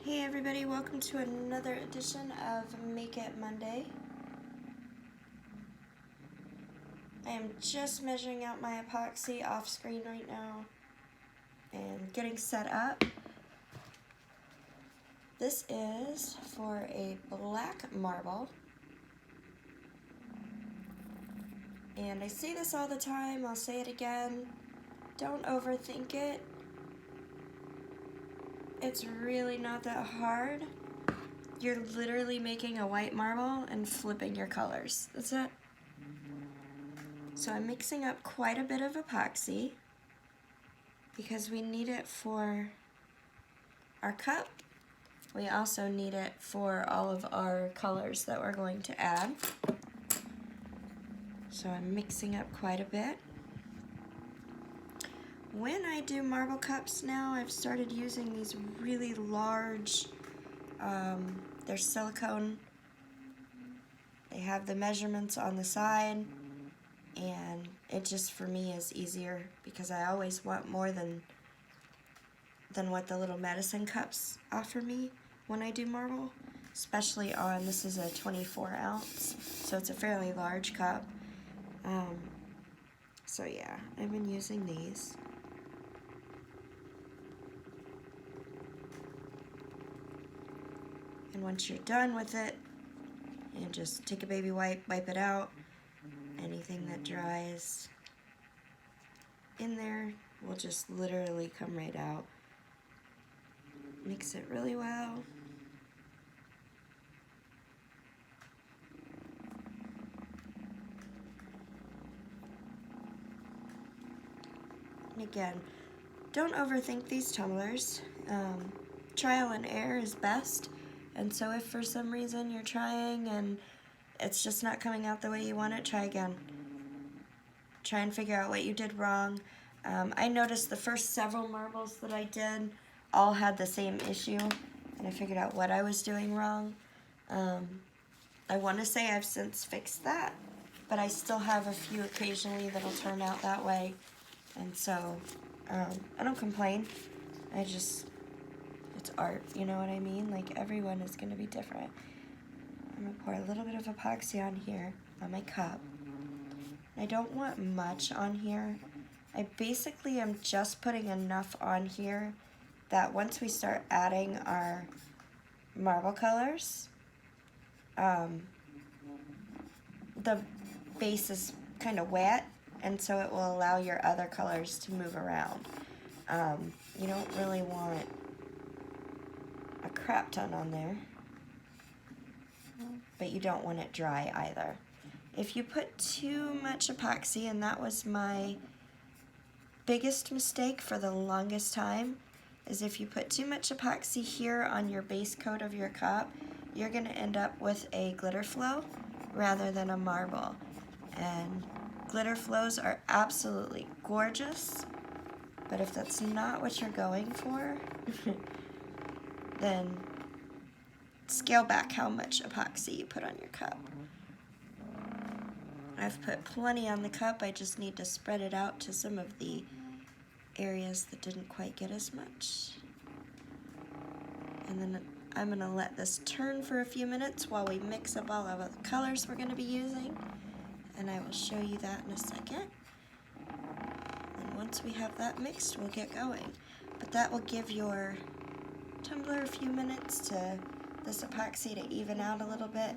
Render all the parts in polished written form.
Hey everybody, welcome to another edition of Make It Monday. I am just measuring out my epoxy off screen right now and getting set up. This is for a black marble. And I say this all the time, I'll say it again, don't overthink it. It's really not that hard. You're literally making a white marble and flipping your colors. That's it. So I'm mixing up quite a bit of epoxy because we need it for our cup. We also need it for all of our colors that we're going to add. So I'm mixing up quite a bit. When I do marble cups now, I've started using these really large, they're silicone. They have the measurements on the side, and it just for me is easier because I always want more than what the little medicine cups offer me when I do marble, especially on, this is a 24 ounce, so it's a fairly large cup. So yeah, I've been using these. And once you're done with it, you just take a baby wipe, wipe it out. Anything that dries in there will just literally come right out. Mix it really well. And again, don't overthink these tumblers. Trial and error is best. And so if for some reason you're trying and it's just not coming out the way you want it, try again. Try and figure out what you did wrong. I noticed the first several marbles that I did all had the same issue, and I figured out what I was doing wrong. I want to say I've since fixed that, but I still have a few occasionally that'll turn out that way, and so I don't complain. It's art, you know what I mean? Like, everyone is going to be different. I'm going to pour a little bit of epoxy on here, on my cup. I don't want much on here. I basically am just putting enough on here that once we start adding our marble colors, the base is kind of wet, and so it will allow your other colors to move around. You don't really want a crap ton on there, but you don't want it dry either. If you put too much epoxy, and that was my biggest mistake for the longest time, is if you put too much epoxy here on your base coat of your cup, you're going to end up with a glitter flow rather than a marble. And glitter flows are absolutely gorgeous, but if that's not what you're going for, then scale back how much epoxy you put on your cup. I've put plenty on the cup, I just need to spread it out to some of the areas that didn't quite get as much. And then I'm going to let this turn for a few minutes while we mix up all of the colors we're going to be using, and I will show you that in a second. And once we have that mixed, we'll get going. But that will give your tumbler a few minutes to this epoxy to even out a little bit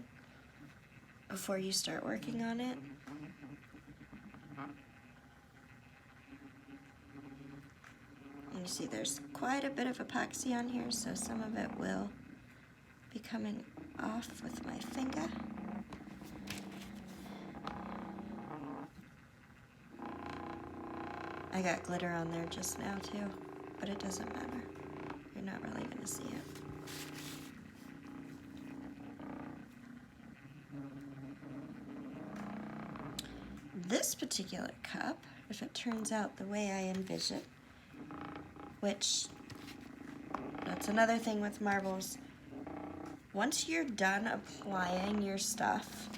before you start working on it. And you see there's quite a bit of epoxy on here, so some of it will be coming off with my finger. I got glitter on there just now too, but it doesn't matter. You're not really going to see it. This particular cup, if it turns out the way I envision, which, that's another thing with marbles, once you're done applying your stuff,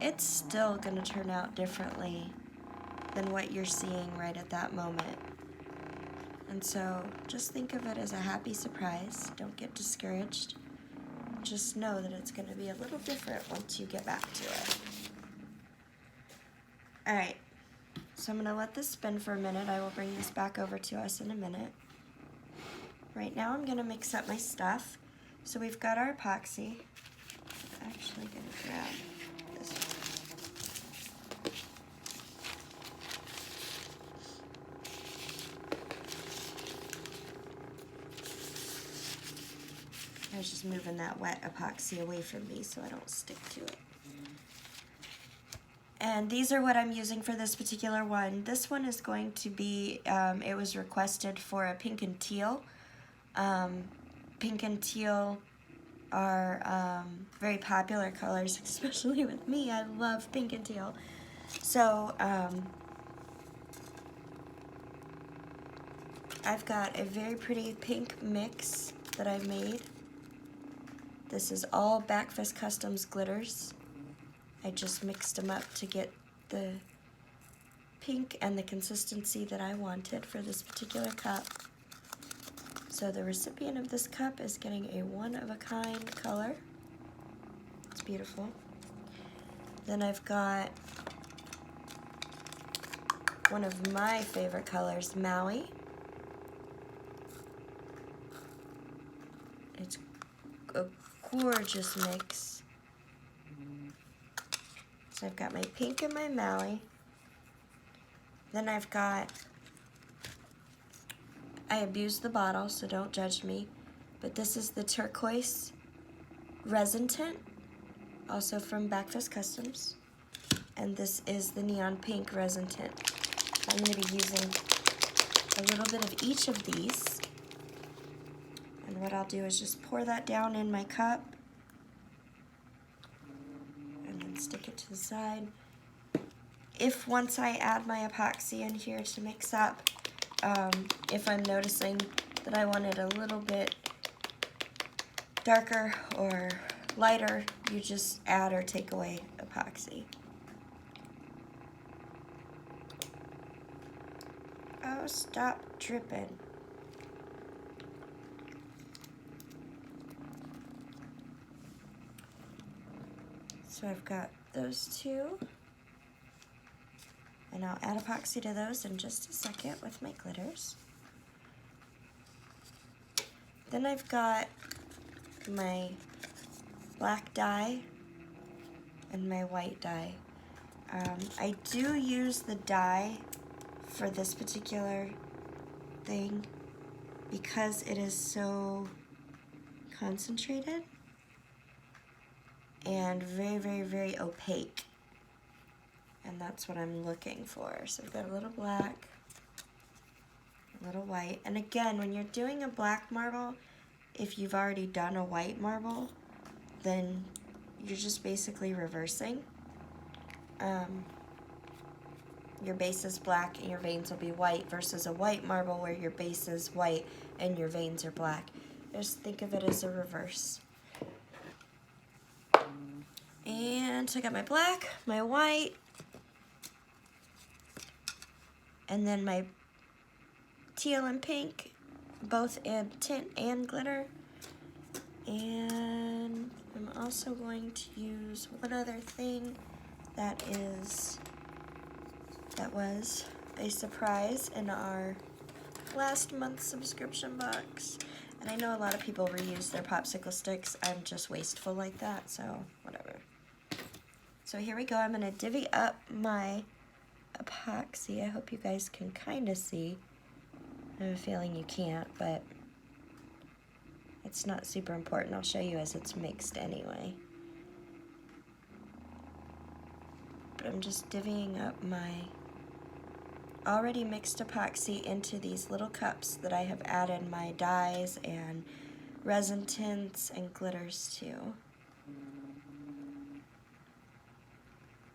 it's still going to turn out differently than what you're seeing right at that moment. And so just think of it as a happy surprise. Don't get discouraged. Just know that it's going to be a little different once you get back to it. Alright, so I'm going to let this spin for a minute. I will bring this back over to us in a minute. Right now I'm going to mix up my stuff. So we've got our epoxy. I'm actually going to grab this one. I was just moving that wet epoxy away from me so I don't stick to it. And these are what I'm using for this particular one. This one is going to be, it was requested for a pink and teal. Pink and teal are very popular colors, especially with me. I love pink and teal. So I've got a very pretty pink mix that I've made. This is all Backfist Customs glitters. I just mixed them up to get the pink and the consistency that I wanted for this particular cup. So the recipient of this cup is getting a one-of-a-kind color. It's beautiful. Then I've got one of my favorite colors, Maui. It's a gorgeous mix. So I've got my pink and my Maui. Then I've got, I abused the bottle, so don't judge me, but this is the Turquoise Resin Tint, also from Backfist Customs. And this is the Neon Pink Resin Tint. I'm going to be using a little bit of each of these. And what I'll do is just pour that down in my cup. And then stick it to the side. If once I add my epoxy in here to mix up, if I'm noticing that I want it a little bit darker or lighter, you just add or take away epoxy. Oh, stop dripping. So I've got those two, and I'll add epoxy to those in just a second with my glitters. Then I've got my black dye and my white dye. I do use the dye for this particular thing because it is so concentrated and very, very, very opaque. And that's what I'm looking for. So I've got a little black, a little white. And again, when you're doing a black marble, if you've already done a white marble, then you're just basically reversing. Your base is black and your veins will be white versus a white marble where your base is white and your veins are black. Just think of it as a reverse. And so I got my black, my white, and then my teal and pink, both in tint and glitter. And I'm also going to use one other thing that was a surprise in our last month's subscription box. And I know a lot of people reuse their popsicle sticks. I'm just wasteful like that, so whatever. So here we go. I'm going to divvy up my epoxy. I hope you guys can kind of see. I have a feeling you can't, but it's not super important. I'll show you as it's mixed anyway. But I'm just divvying up my already mixed epoxy into these little cups that I have added my dyes and resin tints and glitters to.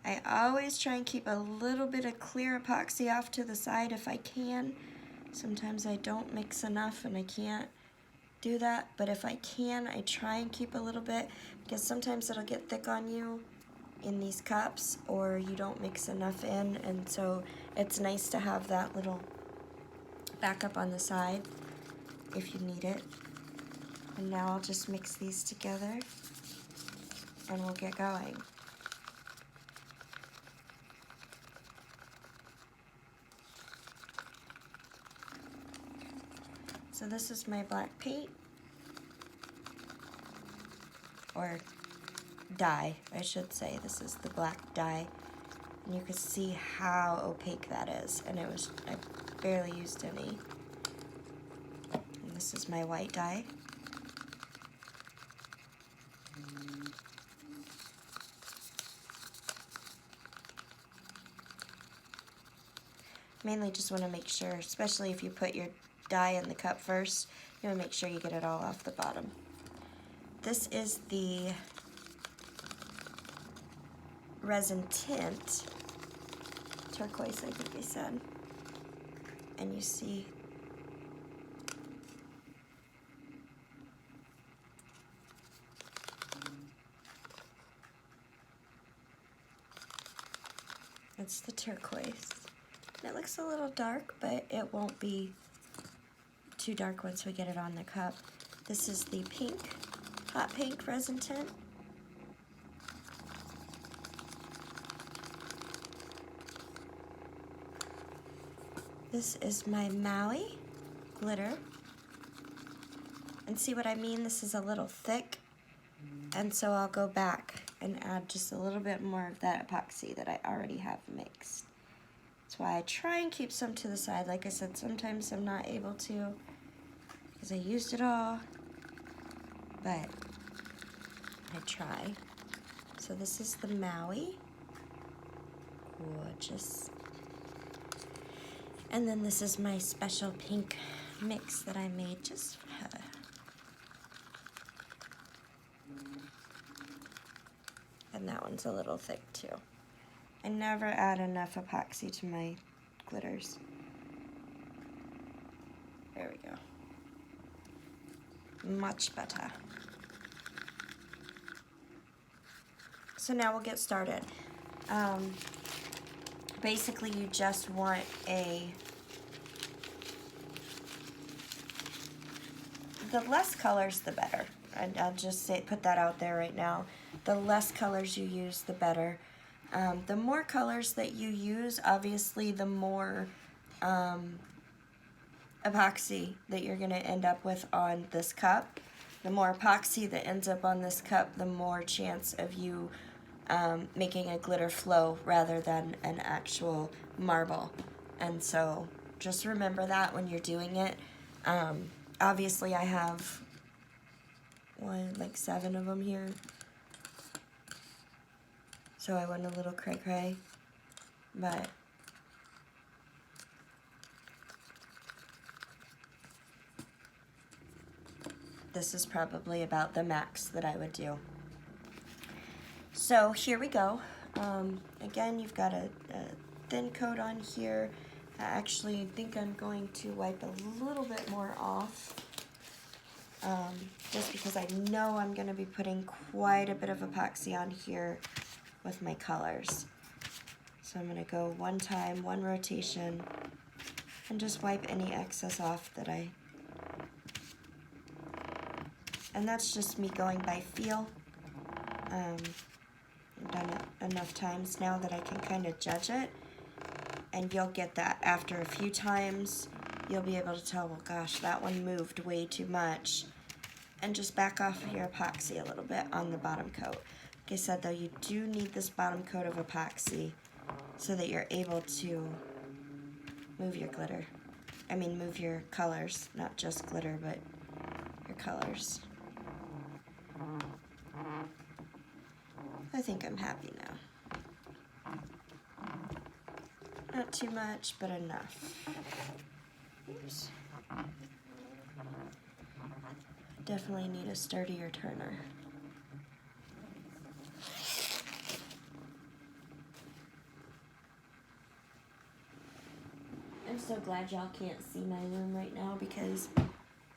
I always try and keep a little bit of clear epoxy off to the side if I can. Sometimes I don't mix enough and I can't do that, but if I can, I try and keep a little bit because sometimes it'll get thick on you in these cups or you don't mix enough in, and so it's nice to have that little backup on the side if you need it. And now I'll just mix these together and we'll get going. So this is my black paint, or dye, I should say. This is the black dye. And you can see how opaque that is. And I barely used any. And this is my white dye. Mainly just want to make sure, especially if you put your dye in the cup first, you want to make sure you get it all off the bottom. This is the Resin Tint, turquoise I think they said, and you see it's the turquoise. It looks a little dark, but it won't be too dark once we get it on the cup. This is the pink, hot pink resin tint. This is my Maui glitter. And see what I mean? This is a little thick, and so I'll go back and add just a little bit more of that epoxy that I already have mixed. That's why I try and keep some to the side. Like I said, sometimes I'm not able to because I used it all, but I try. So this is the Maui. Gorgeous. And then this is my special pink mix that I made just for her. And that one's a little thick too. I never add enough epoxy to my glitters. There we go. Much better. So now we'll get started. Basically you just want the less colors the better. And I'll just put that out there right now. The less colors you use, the better. The more colors that you use, obviously the more epoxy that you're going to end up with on this cup. The more epoxy that ends up on this cup, the more chance of you making a glitter flow rather than an actual marble. And so just remember that when you're doing it. Obviously I have like 7 of them here. So I went a little cray-cray, but this is probably about the max that I would do. So here we go. Again, you've got a thin coat on here. I actually think I'm going to wipe a little bit more off, just because I know I'm going to be putting quite a bit of epoxy on here with my colors. So I'm going to go one time, one rotation, and just wipe any excess off that and that's just me going by feel. I've done it enough times now that I can kind of judge it, and you'll get that after a few times. You'll be able to tell, well gosh, that one moved way too much, and just back off of your epoxy a little bit on the bottom coat. Like I said though, you do need this bottom coat of epoxy so that you're able to move your glitter. I mean move your colors, not just glitter, but your colors. I think I'm happy now. Not too much, but enough. Oops. Definitely need a sturdier turner. I'm so glad y'all can't see my room right now because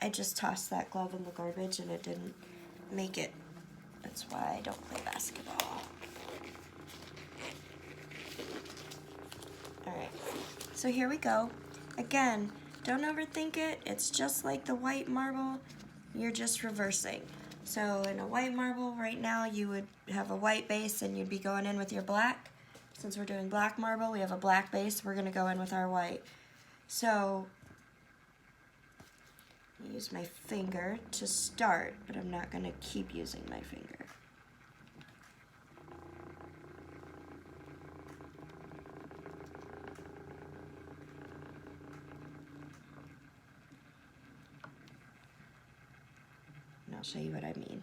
I just tossed that glove in the garbage and it didn't make it. That's why I don't play basketball. Alright, so here we go. Again, Don't overthink it. It's just like the white marble. You're just reversing. So in a white marble right now, you would have a white base and you'd be going in with your black. Since we're doing black marble, we have a black base. We're going to go in with our white. So I use my finger to start, but I'm not going to keep using my finger. And I'll show you what I mean.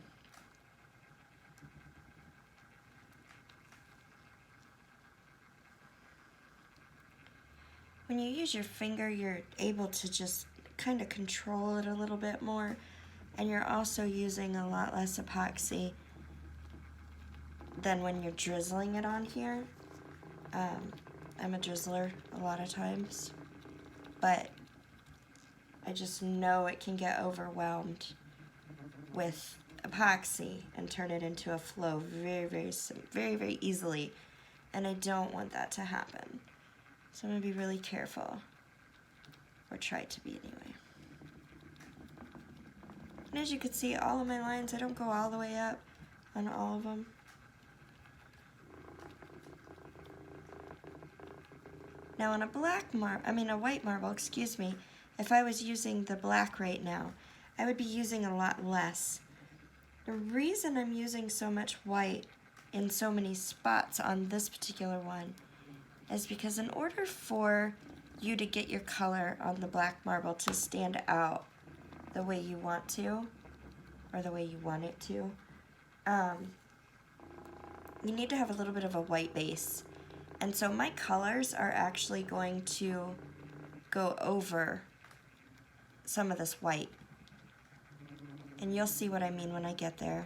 When you use your finger, you're able to just kind of control it a little bit more, and you're also using a lot less epoxy than when you're drizzling it on here. I'm a drizzler a lot of times, but I just know it can get overwhelmed with epoxy and turn it into a flow very easily, and I don't want that to happen. So I'm going to be really careful, or try to be anyway. And as you can see, all of my lines, I don't go all the way up on all of them. Now on a white marble, excuse me, if I was using the black right now, I would be using a lot less. The reason I'm using so much white in so many spots on this particular one is because in order for you to get your color on the black marble to stand out the way you want to, or the way you want it to, you need to have a little bit of a white base. And so my colors are actually going to go over some of this white. And you'll see what I mean when I get there.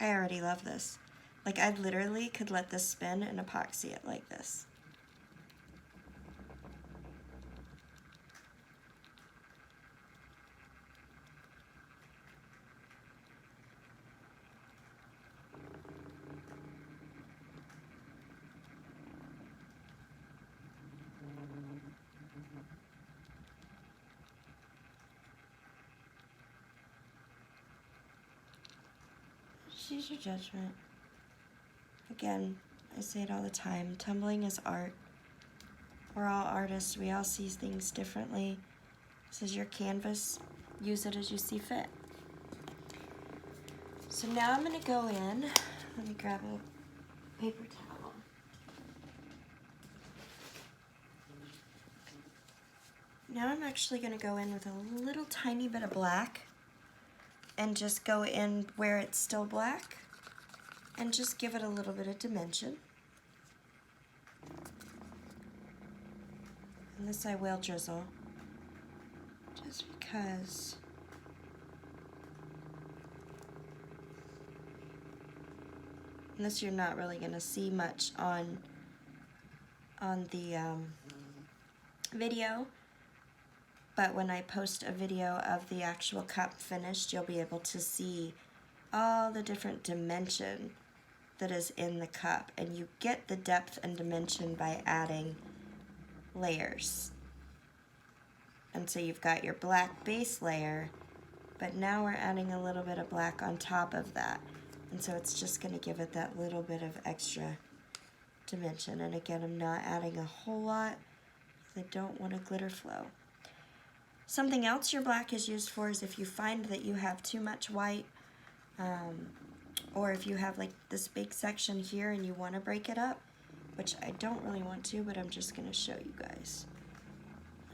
I already love this. Like, I literally could let this spin and epoxy it like this. Use your judgment. Again, I say it all the time, tumbling is art. We're all artists, we all see things differently. This is your canvas, use it as you see fit. So now I'm going to go in, let me grab a paper towel. Now I'm actually going to go in with a little tiny bit of black and just go in where it's still black and just give it a little bit of dimension. And this I will drizzle just because this you're not really going to see much on the video. But when I post a video of the actual cup finished, you'll be able to see all the different dimension that is in the cup. And you get the depth and dimension by adding layers. And so you've got your black base layer, but now we're adding a little bit of black on top of that. And so it's just going to give it that little bit of extra dimension. And again, I'm not adding a whole lot because I don't want a glitter flow. Something else your black is used for is if you find that you have too much white, or if you have like this big section here and you want to break it up, which I don't really want to, but I'm just going to show you guys.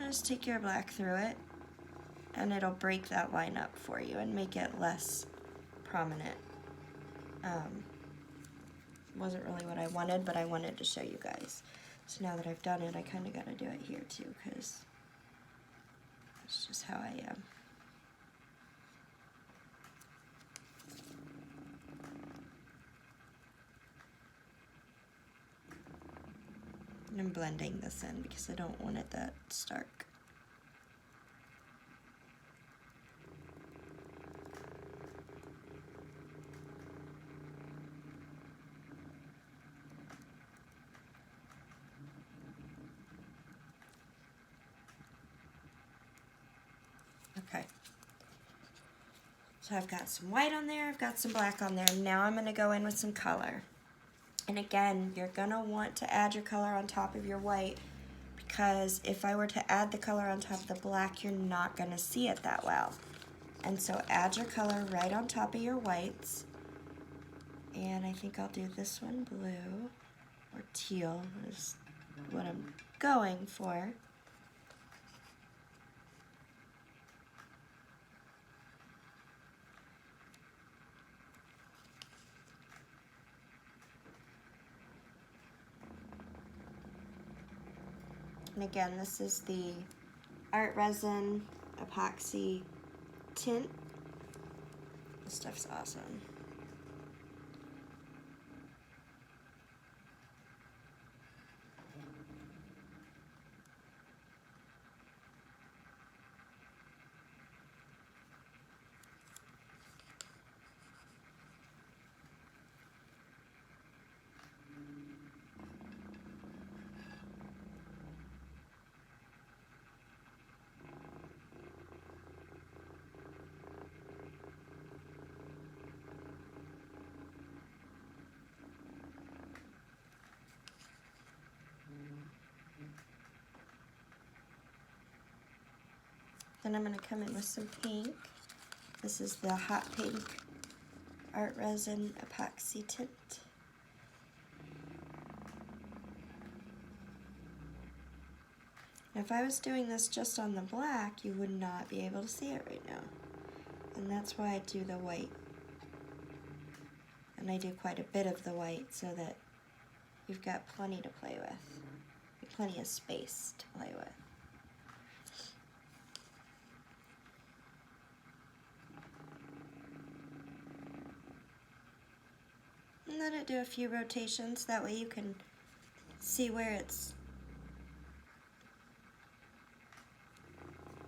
Just take your black through it, and it'll break that line up for you and make it less prominent. Wasn't really what I wanted, but I wanted to show you guys. So now that I've done it, I kind of got to do it here too, because it's just how I am. And I'm blending this in because I don't want it that stark. Okay. So I've got some white on there, I've got some black on there. Now I'm going to go in with some color. And again, you're going to want to add your color on top of your white, because if I were to add the color on top of the black, you're not going to see it that well. And so add your color right on top of your whites. And I think I'll do this one blue, or teal is what I'm going for. And again, this is the Art Resin Epoxy Tint. This stuff's awesome. Then I'm going to come in with some pink. This is the Hot Pink Art Resin Epoxy Tint. Now, if I was doing this just on the black, you would not be able to see it right now. And that's why I do the white. And I do quite a bit of the white so that you've got plenty to play with. Plenty of space to play with. And let it do a few rotations, that way you can see where it's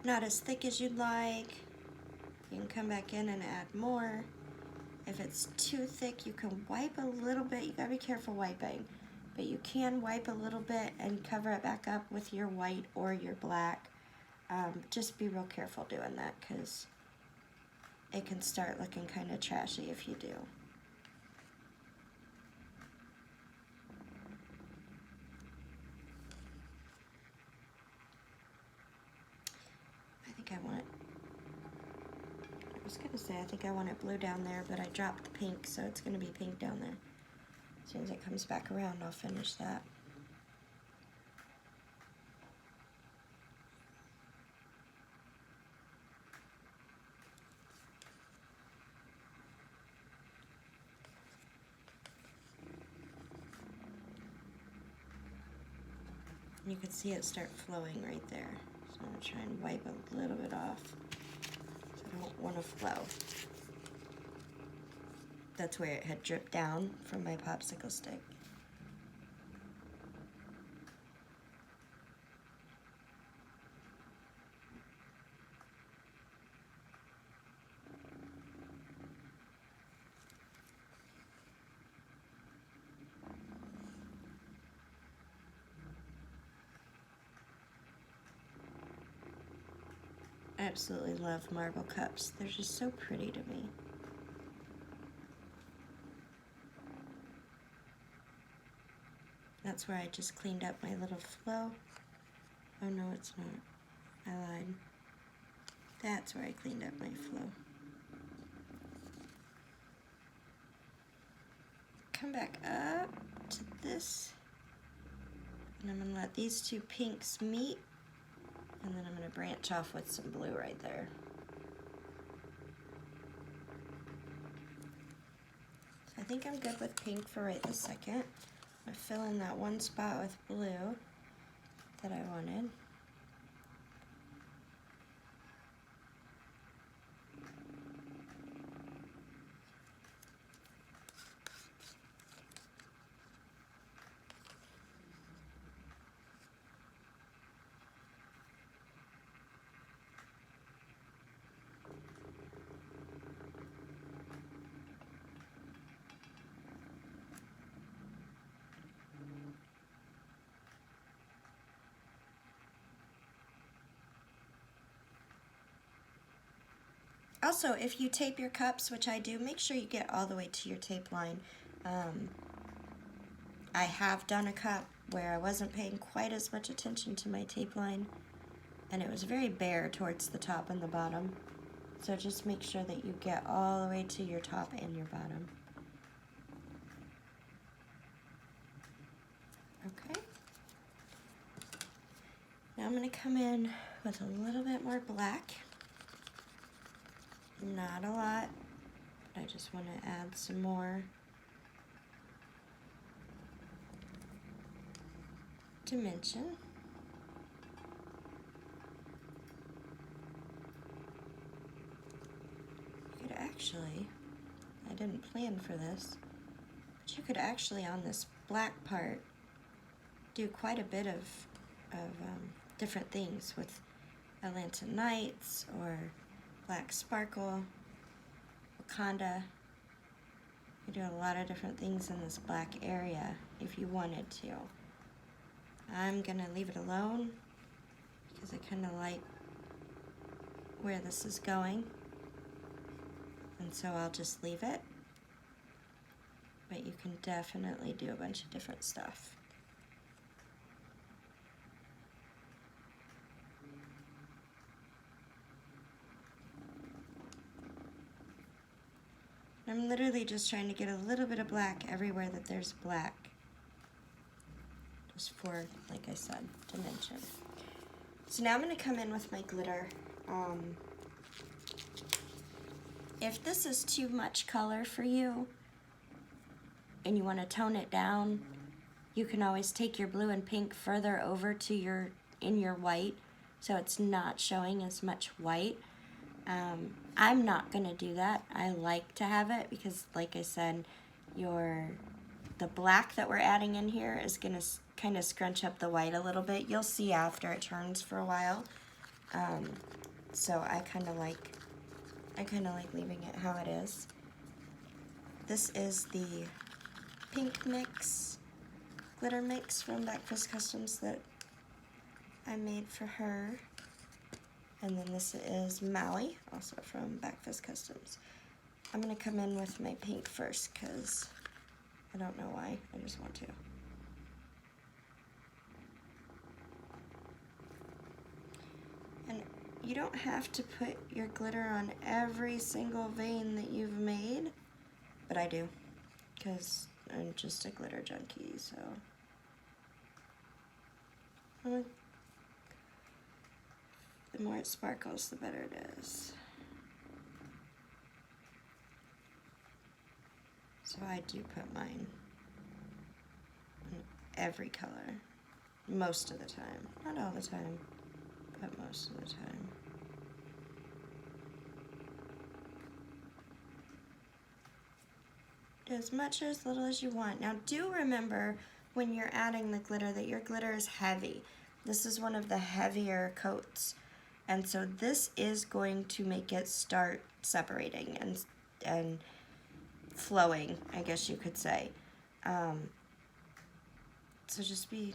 not as thick as you'd like. You can come back in and add more. If it's too thick, you can wipe a little bit. You gotta be careful wiping, but you can wipe a little bit and cover it back up with your white or your black. Just be real careful doing that, because it can start looking kind of trashy if you do. I think I want it blue down there, but I dropped the pink, so it's going to be pink down there. As soon as it comes back around, I'll finish that. You can see it start flowing right there. So I'm going to try and wipe a little bit off. I don't want to flow. That's where it had dripped down from my popsicle stick. I absolutely love marble cups. They're just so pretty to me. That's where I just cleaned up my little flow. Oh no, it's not. I lied. That's where I cleaned up my flow. Come back up to this. And I'm gonna let these two pinks meet. And then I'm gonna branch off with some blue right there. So I think I'm good with pink for right this second. I'm gonna fill in that one spot with blue that I wanted. Also, if you tape your cups, which I do, make sure you get all the way to your tape line. I have done a cup where I wasn't paying quite as much attention to my tape line, and it was very bare towards the top and the bottom. So just make sure that you get all the way to your top and your bottom. Okay. Now I'm going to come in with a little bit more black. Not a lot, but I just want to add some more dimension. You could actually, I didn't plan for this, but you could actually on this black part do quite a bit of different things with Atlanta Nights or Black Sparkle, Wakanda. You do a lot of different things in this black area if you wanted to. I'm gonna leave it alone because I kind of like where this is going, and so I'll just leave it. But you can definitely do a bunch of different stuff. I'm literally just trying to get a little bit of black everywhere that there's black. Just for, like I said, dimension. So now I'm going to come in with my glitter. If this is too much color for you and you want to tone it down, you can always take your blue and pink further over to your white so it's not showing as much white. I'm not going to do that. I like to have it because, like I said, the black that we're adding in here is going to kind of scrunch up the white a little bit. You'll see after it turns for a while. So I kind of like leaving it how it is. This is the pink mix, glitter mix from Backfist Customs that I made for her. And then this is Maui, also from Backfist Customs. I'm going to come in with my pink first because I don't know why, I just want to. And you don't have to put your glitter on every single vein that you've made, but I do because I'm just a glitter junkie, so. The more it sparkles, the better it is. So I do put mine in every color, most of the time. Not all the time, but most of the time. Do as much or as little as you want. Now do remember when you're adding the glitter that your glitter is heavy. This is one of the heavier coats. And so this is going to make it start separating and flowing, I guess you could say. So just be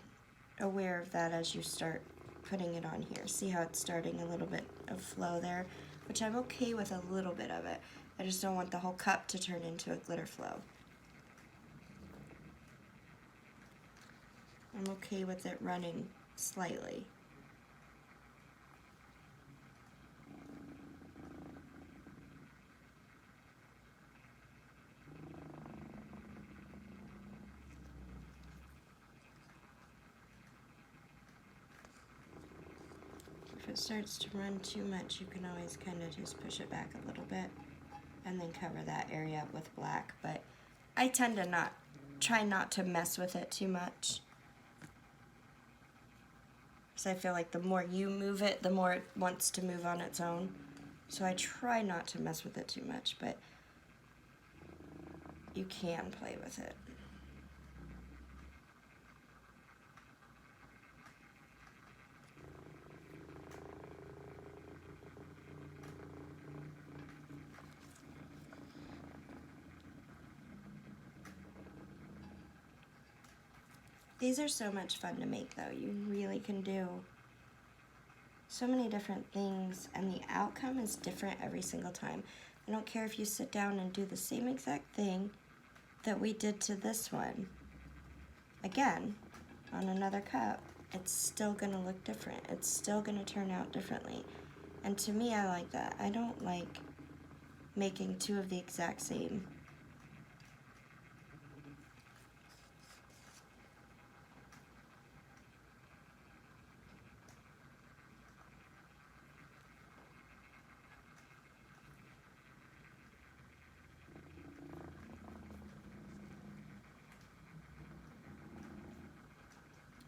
aware of that as you start putting it on here. See how it's starting a little bit of flow there, which I'm okay with a little bit of it. I just don't want the whole cup to turn into a glitter flow. I'm okay with it running slightly. If it starts to run too much, you can always kind of just push it back a little bit and then cover that area up with black. But I tend to try not to mess with it too much, because I feel like the more you move it, the more it wants to move on its own. So I try not to mess with it too much, but you can play with it. These are so much fun to make though. You really can do so many different things, and the outcome is different every single time. I don't care if you sit down and do the same exact thing that we did to this one. Again, on another cup, it's still gonna look different. It's still gonna turn out differently. And to me, I like that. I don't like making two of the exact same.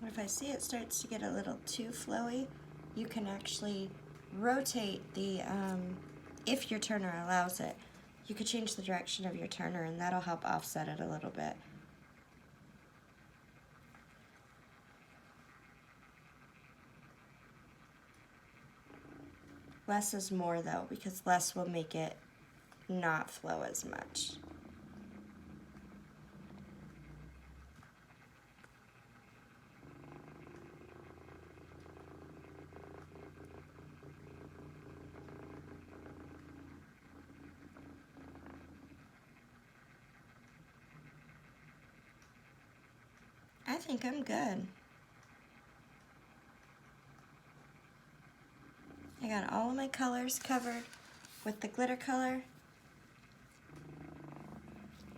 If I see it starts to get a little too flowy, you can actually rotate the, if your turner allows it, you could change the direction of your turner and that'll help offset it a little bit. Less is more though, because less will make it not flow as much. I think I'm good. I got all of my colors covered with the glitter color.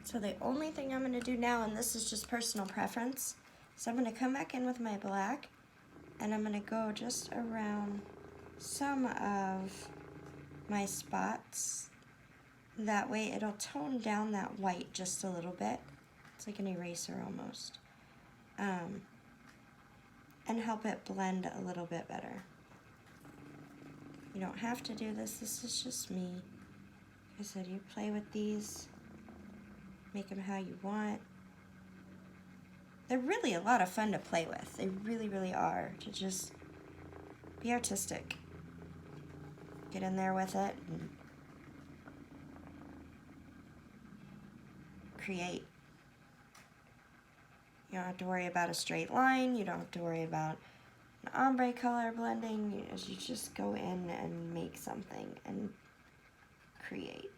So the only thing I'm going to do now, and this is just personal preference, so I'm going to come back in with my black and I'm going to go just around some of my spots. That way it'll tone down that white just a little bit. It's like an eraser almost. And help it blend a little bit better. You don't have to do this, this is just me. Like I said, you play with these, make them how you want. They're really a lot of fun to play with. They really, really are. To just be artistic. Get in there with it and create. You don't have to worry about a straight line. You don't have to worry about an ombre color blending. You just go in and make something and create.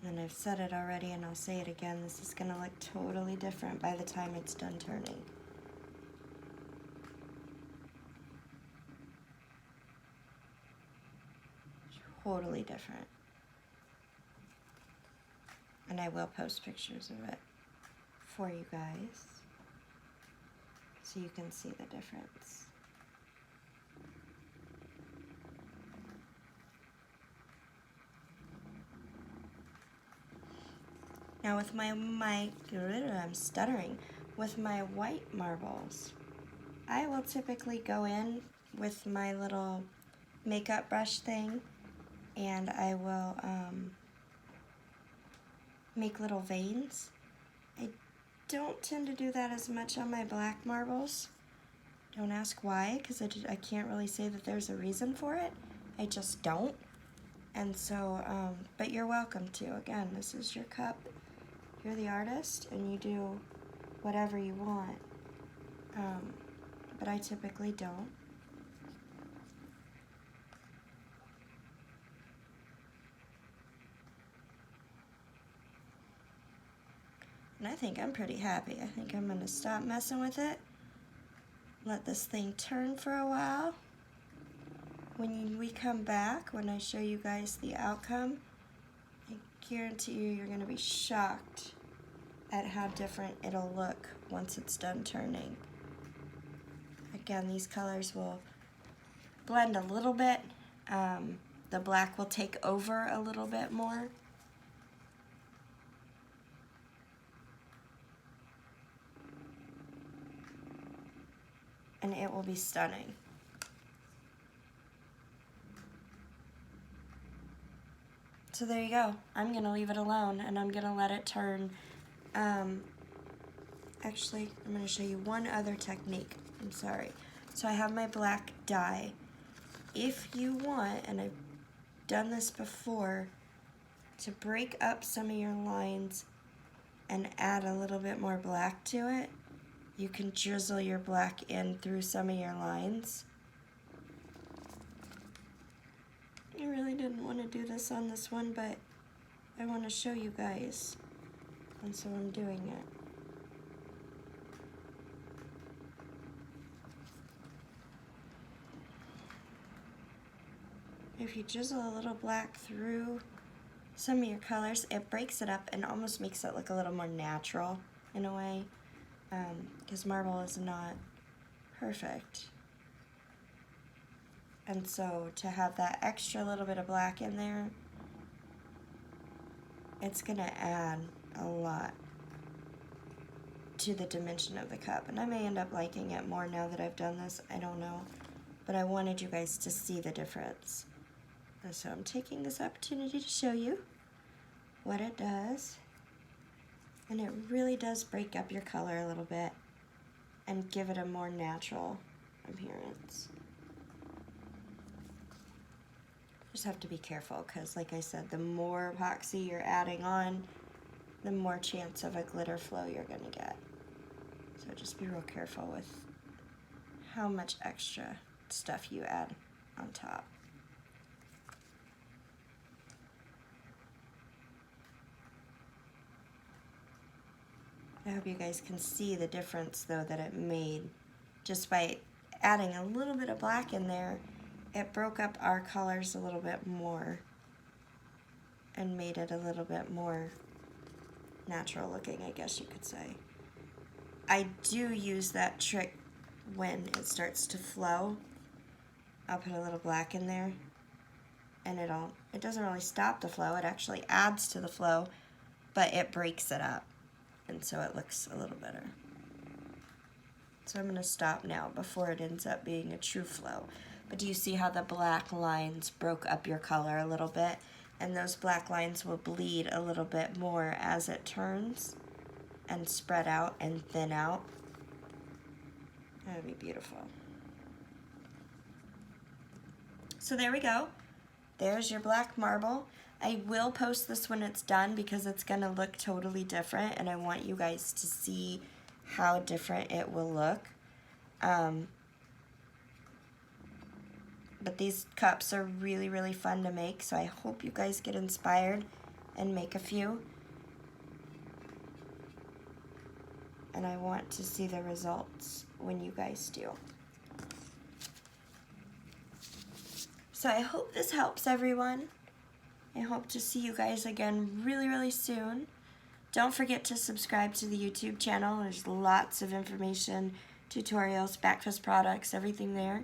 And I've said it already and I'll say it again. This is going to look totally different by the time it's done turning. Totally different. And I will post pictures of it for you guys so you can see the difference. Now with I'm stuttering, with my white marbles, I will typically go in with my little makeup brush thing and I will make little veins. I don't tend to do that as much on my black marbles. Don't ask why, because I can't really say that there's a reason for it. I just don't. And so, but you're welcome to. Again, this is your cup. You're the artist, and you do whatever you want. But I typically don't. And I think I'm pretty happy. I think I'm gonna stop messing with it. Let this thing turn for a while. When we come back, when I show you guys the outcome, I guarantee you're gonna be shocked at how different it'll look once it's done turning. Again, these colors will blend a little bit. The black will take over a little bit more. And it will be stunning. So there you go. I'm gonna leave it alone and I'm gonna let it turn. Actually, I'm gonna show you one other technique. I'm sorry. So I have my black dye. If you want, and I've done this before, to break up some of your lines and add a little bit more black to it, you can drizzle your black in through some of your lines. I really didn't want to do this on this one, but I want to show you guys, and so I'm doing it. If you drizzle a little black through some of your colors, it breaks it up and almost makes it look a little more natural in a way, because marble is not perfect. And so to have that extra little bit of black in there, it's gonna add a lot to the dimension of the cup. And I may end up liking it more now that I've done this, I don't know. But I wanted you guys to see the difference. And so I'm taking this opportunity to show you what it does. And it really does break up your color a little bit and give it a more natural appearance. Just have to be careful because, like I said, the more epoxy you're adding on, the more chance of a glitter flow you're going to get. So just be real careful with how much extra stuff you add on top. I hope you guys can see the difference though that it made just by adding a little bit of black in there. It broke up our colors a little bit more and made it a little bit more natural looking, I guess you could say. I do use that trick when it starts to flow. I'll put a little black in there and it doesn't really stop the flow, it actually adds to the flow, but it breaks it up and so it looks a little better. So I'm going to stop now before it ends up being a true flow. But do you see how the black lines broke up your color a little bit? And those black lines will bleed a little bit more as it turns and spread out and thin out. That would be beautiful. So there we go. There's your black marble. I will post this when it's done because it's going to look totally different and I want you guys to see how different it will look. But these cups are really, really fun to make, so I hope you guys get inspired and make a few. And I want to see the results when you guys do. So I hope this helps everyone. I hope to see you guys again really, really soon. Don't forget to subscribe to the YouTube channel. There's lots of information, tutorials, Backfist products, everything there.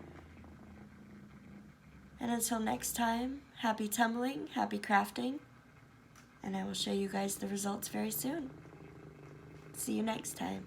And until next time, happy tumbling, happy crafting, and I will show you guys the results very soon. See you next time.